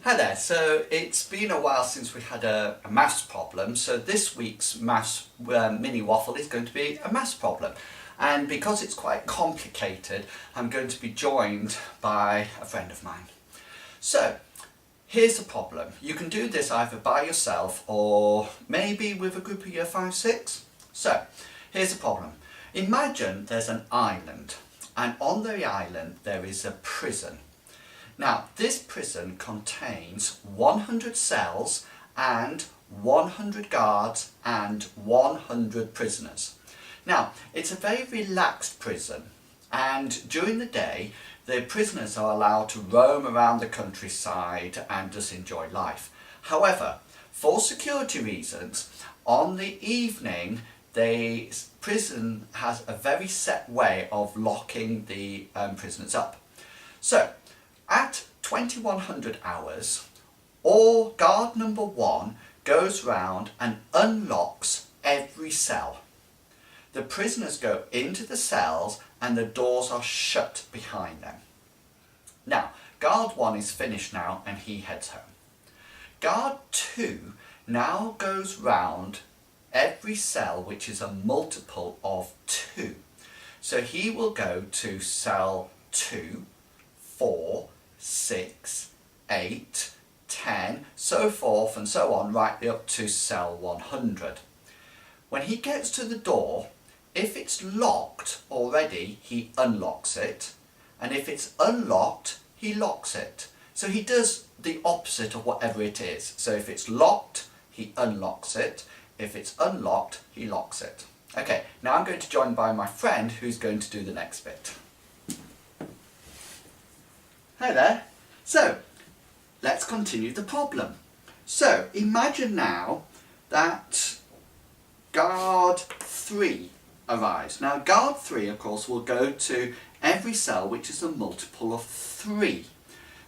Hi there, so it's been a while since we had a maths problem, so this week's maths mini waffle is going to be a maths problem. And because it's quite complicated, I'm going to be joined by a friend of mine. So, here's the problem. You can do this either by yourself or maybe with a group of year 5, 6. So, here's the problem. Imagine there's an island, and on the island there is a prison. Now, this prison contains 100 cells and 100 guards and 100 prisoners. Now, it's a very relaxed prison, and during the day the prisoners are allowed to roam around the countryside and just enjoy life. However, for security reasons, on the evening the prison has a very set way of locking the prisoners up. So, at 2100 hours, guard number 1 goes round and unlocks every cell. The prisoners go into the cells and the doors are shut behind them. Now, guard 1 is finished now and he heads home. Guard 2 now goes round every cell which is a multiple of 2. So he will go to cell 2, 4, 6, 8, 10, so forth and so on, right up to cell 100. When he gets to the door, if it's locked already, he unlocks it, and if it's unlocked, he locks it. So he does the opposite of whatever it is. So if it's locked, he unlocks it. If it's unlocked, he locks it. Okay, now I'm going to join by my friend who's going to do the next bit. Hi there. So, let's continue the problem. So, imagine now that guard 3 arrives. Now, guard 3, of course, will go to every cell which is a multiple of 3.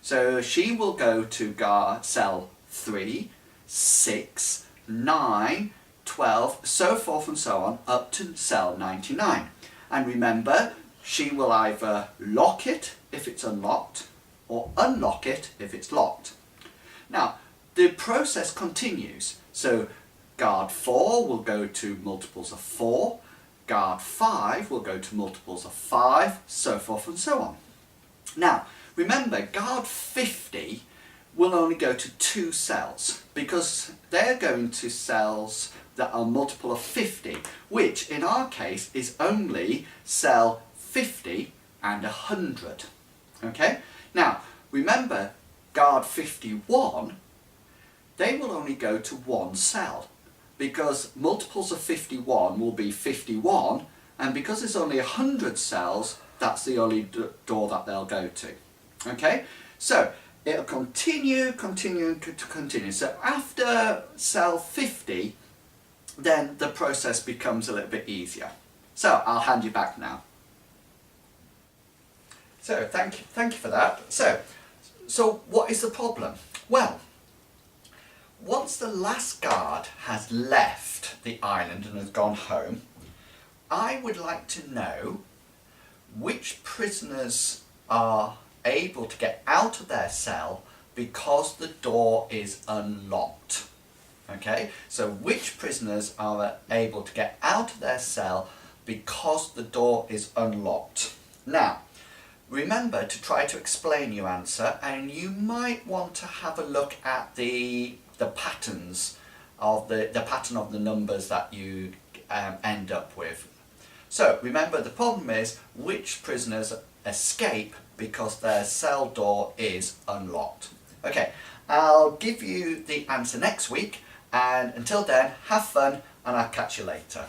So, she will go to cell 3, 6, 9, 12, so forth and so on, up to cell 99. And remember, she will either lock it if it's unlocked, or unlock it if it's locked. Now, the process continues. So, guard 4 will go to multiples of 4, guard 5 will go to multiples of 5, so forth and so on. Now, remember, guard 50 will only go to 2 cells, because they're going to cells that are multiple of 50, which in our case is only cell 50 and 100. Okay? Now, remember, guard 51, they will only go to 1 cell, because multiples of 51 will be 51, and because there's only 100 cells, that's the only door that they'll go to. Okay? So, it'll continue. So, after cell 50, then the process becomes a little bit easier. So, I'll hand you back now. So, thank you for that. So what is the problem? Well, once the last guard has left the island and has gone home, I would like to know which prisoners are able to get out of their cell because the door is unlocked. Okay, so which prisoners are able to get out of their cell because the door is unlocked? Now, remember to try to explain your answer, and you might want to have a look at the patterns of the pattern of the numbers that you end up with. So remember, the problem is which prisoners escape because their cell door is unlocked. Okay, I'll give you the answer next week, and until then, have fun and I'll catch you later.